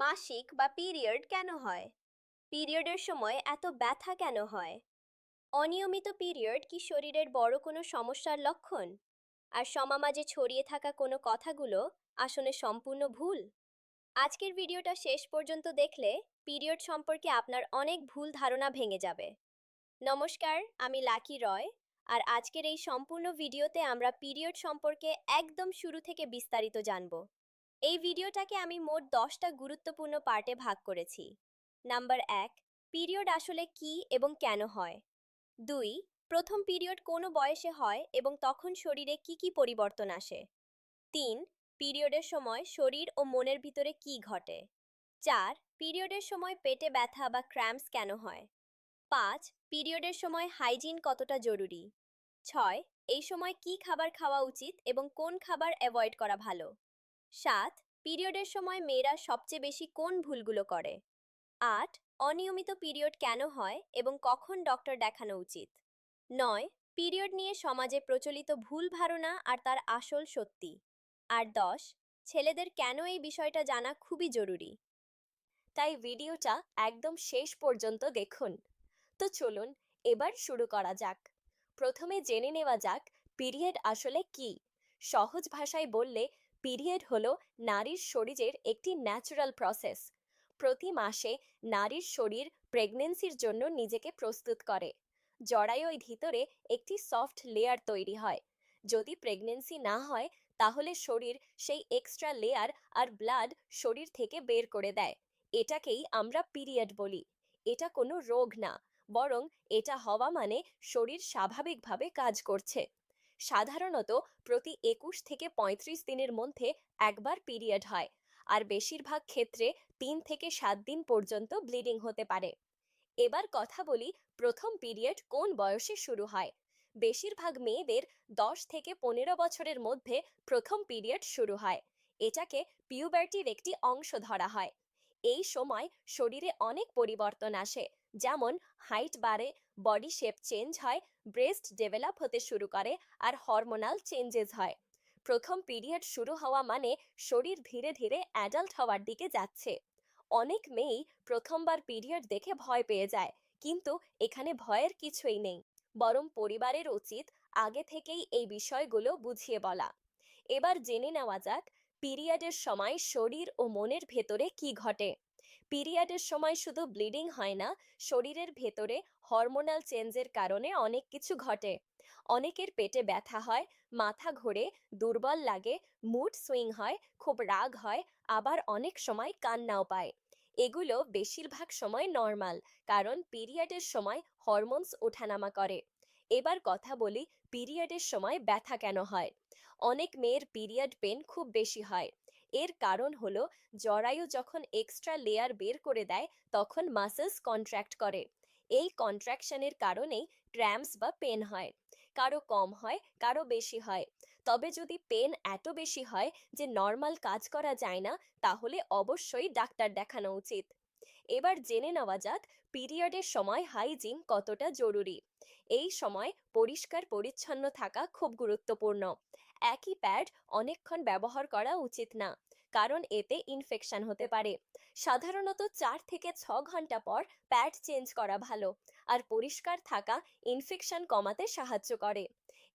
মাসিক বা পিরিয়ড কেন হয়? পিরিয়ডের সময় এত ব্যথা কেন হয়? অনিয়মিত পিরিয়ড কি শরীরের বড় কোনো সমস্যার লক্ষণ? আর সমাজে ছড়িয়ে থাকা কোনো কথাগুলো আসলে সম্পূর্ণ ভুল? আজকের ভিডিওটা শেষ পর্যন্ত দেখলে পিরিয়ড সম্পর্কে আপনার অনেক ভুল ধারণা ভেঙে যাবে। নমস্কার, আমি লাকি রয়। আর আজকের এই সম্পূর্ণ ভিডিওতে আমরা পিরিয়ড সম্পর্কে একদম শুরু থেকে বিস্তারিত জানব। এই ভিডিওটাকে আমি মোট 10টা গুরুত্বপূর্ণ পার্টে ভাগ করেছি। নাম্বার 1, পিরিয়ড আসলে কি এবং কেন হয়। 2, প্রথম পিরিয়ড কোন বয়সে হয় এবং তখন শরীরে কি কি পরিবর্তন আসে। 3, পিরিয়ডের সময় শরীর ও মনের ভিতরে কি ঘটে। 4, পিরিয়ডের সময় পেটে ব্যথা বা ক্র্যাম্পস কেন হয়। 5, পিরিয়ডের সময় হাইজিন কতটা জরুরি। 6, এই সময় কি খাবার খাওয়া উচিত এবং কোন খাবার অ্যাভয়েড করা ভালো। 7, পিরিয়ডের সময় মেয়েরা সবচেয়ে বেশি কোন ভুলগুলো করে। 8, অনিয়মিত পিরিয়ড কেন হয় এবং কখন ডক্টর দেখানো উচিত। 9, পিরিয়ড নিয়ে সমাজে প্রচলিত ভুল ধারণা আর তার আসল সত্যি। আর 10, ছেলেদের কেন এই বিষয়টা জানা খুবই জরুরি। তাই ভিডিওটা একদম শেষ পর্যন্ত দেখুন। তো চলুন এবার শুরু করা যাক। প্রথমে জেনে নেওয়া যাক পিরিয়ড আসলে কি। সহজ ভাষায় বললে পিরিয়ড হলো নারীর শরীরের একটি ন্যাচারাল প্রসেস। প্রতি মাসে নারীর শরীর প্রেগন্যান্সির জন্য নিজেকে প্রস্তুত করে। জরায়ুর ভিতরে একটি সফট লেয়ার তৈরি হয়। যদি প্রেগন্যান্সি না হয় তাহলে শরীর সেই এক্সট্রা লেয়ার আর ব্লাড শরীর থেকে বের করে দেয়। এটাকেই আমরা পিরিয়ড বলি। এটা কোনো রোগ না, বরং এটা হওয়া মানে শরীর স্বাভাবিকভাবে কাজ করছে। সাধারণত প্রতি 21 থেকে 35 দিনের মধ্যে একবার পিরিয়ড হয়, আর বেশিরভাগ ক্ষেত্রে 3 থেকে 7 দিন পর্যন্ত ব্লিডিং হতে পারে। এবার কথা বলি প্রথম পিরিয়ড কোন বয়সে শুরু হয়। বেশিরভাগ মেয়েদের 10 থেকে 15 বছরের মধ্যে প্রথম পিরিয়ড শুরু হয়। এটাকে পিউবার্টির একটি অংশ ধরা হয়। এই সময় শরীরে অনেক পরিবর্তন আসে, যেমন হাইট বাড়ে, বডি শেপ চেঞ্জ হয়, ব্রেস্ট ডেভেলপ হতে শুরু করে, আর হরমোনাল চেঞ্জেস হয়। প্রথম পিরিয়ড শুরু হওয়া মানে শরীর ধীরে ধীরে অ্যাডাল্ট হওয়ার দিকে যাচ্ছে। অনেক মেয়েই প্রথমবার পিরিয়ড দেখে ভয় পেয়ে যায়, কিন্তু এখানে ভয়ের কিছুই নেই। বরং পরিবারের উচিত আগে থেকেই এই বিষয়গুলো বুঝিয়ে বলা। এবার জেনে নেওয়া যাক পিরিয়ডের সময় শরীর ও মনের ভেতরে কি ঘটে। পিরিয়ডের সময় শুধু ব্লিডিং হয় না, শরীরের ভেতরে হরমোনাল চেঞ্জের কারণে অনেক কিছু ঘটে। অনেকের পেটে ব্যথা হয়, মাথা ঘোরে, দুর্বল লাগে, মুড সুইং হয়, খুব রাগ হয়, আবার অনেক সময় কান্নাও পায়। এগুলো বেশিরভাগ সময় নর্মাল, কারণ পিরিয়ডের সময় হরমোনস ওঠানামা করে। এবার কথা বলি পিরিয়ডের সময় ব্যথা কেন হয়। অনেক মেয়ের পিরিয়ড পেন খুব বেশি হয়। এর কারণ হলো জরায়ু যখন এক্সট্রা লেয়ার বের করে দেয় তখন মাসেলস কন্ট্রাক্ট করে। এই কন্ট্রাকশনের কারণেই ক্র্যাম্পস বা পেন হয়। কারো কম হয়, কারো বেশি হয়। তবে যদি পেন এত বেশি হয় যে নর্মাল কাজ করা যায় না, তাহলে অবশ্যই ডাক্তার দেখানো উচিত। এবার জেনে নেওয়া যাক পিরিয়ডের সময় হাইজিন কতটা জরুরি। এই সময় পরিষ্কার পরিচ্ছন্ন থাকা খুব গুরুত্বপূর্ণ। একই প্যাড অনেকক্ষণ ব্যবহার করা উচিত না, কারণ এতে ইনফেকশন হতে পারে। সাধারণত 4 থেকে 6 ঘন্টা পর প্যাড চেঞ্জ করা ভালো, আর পরিষ্কার থাকা ইনফেকশন কমাতে সাহায্য করে।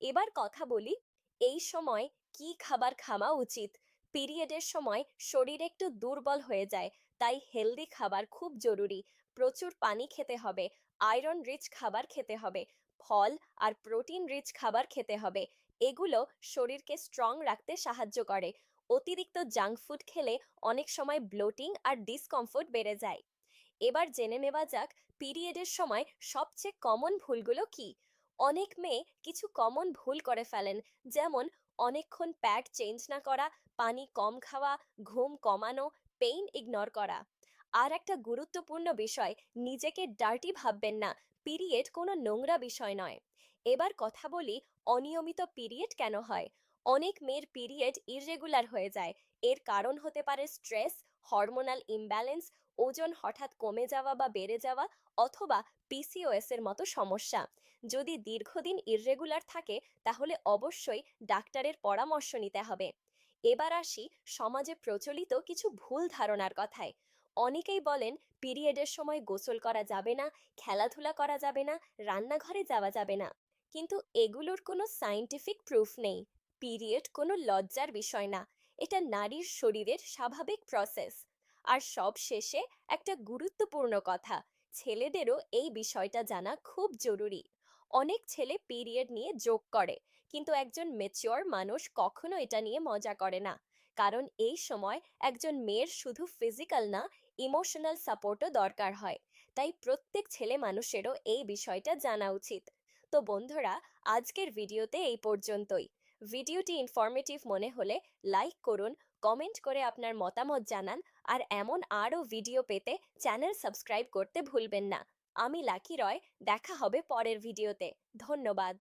এবার কথা বলি এই সময় কি খাবার খাওয়া উচিত। পিরিয়ডের সময় শরীর একটু দুর্বল হয়ে যায়, তাই হেলদি খাবার খুব জরুরি। প্রচুর পানি খেতে হবে, আয়রন রিচ খাবার খেতে হবে, ফল আর প্রোটিন রিচ খাবার খেতে হবে। এগুলো শরীরকে স্ট্রং রাখতে সাহায্য করে। অতিরিক্ত জাঙ্ক ফুড খেলে অনেক সময় ব্লোটিং আর ডিসকমফোর্ট বেড়ে যায়। এবার জেনে নেওয়া যাক পিরিয়ডের সময় সবচেয়ে কমন ভুলগুলো কি। অনেক মেয়ে কিছু কমন ভুল করে ফেলেন, যেমন অনেকক্ষণ প্যাড চেঞ্জ না করা, পানি কম খাওয়া, ঘুম কমানো, পেইন ইগনোর করা। আর একটা গুরুত্বপূর্ণ বিষয়, নিজেকে ডার্টি ভাববেন না। পিরিয়ড কোনো নোংরা বিষয় নয়। এবার কথা বলি অনিয়মিত পিরিয়ড কেন হয়। অনেক মেয়ের পিরিয়ড ইররেগুলার হয়ে যায়। এর কারণ হতে পারে স্ট্রেস, হরমোনাল ইমব্যালেন্স, ওজন হঠাৎ কমে যাওয়া বা বেড়ে যাওয়া, অথবা পিসিওএস এর মতো সমস্যা। যদি দীর্ঘদিন ইররেগুলার থাকে তাহলে অবশ্যই ডাক্তারের পরামর্শ নিতে হবে। এবার আসি সমাজে প্রচলিত কিছু ভুল ধারণার কথায়। অনেকেই বলেন পিরিয়ডের সময় গোসল করা যাবে না, খেলাধুলা করা যাবে না, রান্নাঘরে যাওয়া যাবে না। কিন্তু এগুলোর কোনো সায়েন্টিফিক প্রুফ নেই। পিরিয়ড কোনো লজ্জার বিষয় না, এটা নারীর শরীরের স্বাভাবিক প্রসেস। আর সব শেষে একটা গুরুত্বপূর্ণ কথা, ছেলেদেরও এই বিষয়টা জানা খুব জরুরি। অনেক ছেলে পিরিয়ড নিয়ে জোক করে, কিন্তু একজন ম্যাচিওর মানুষ কখনো এটা নিয়ে মজা করে না। কারণ এই সময় একজন মেয়ের শুধু ফিজিক্যাল না, ইমোশনাল সাপোর্টও দরকার হয়। তাই প্রত্যেক ছেলে মানুষেরও এই বিষয়টা জানা উচিত। তো বন্ধুরা, আজকের ভিডিওতে এই পর্যন্তই। ভিডিওটি ইনফরমেটিভ মনে হলে লাইক করুন, কমেন্ট করে আপনার মতামত জানান, আর এমন আরও ভিডিও পেতে চ্যানেল সাবস্ক্রাইব করতে ভুলবেন না। আমি লাকি রয়, দেখা হবে পরের ভিডিওতে। ধন্যবাদ।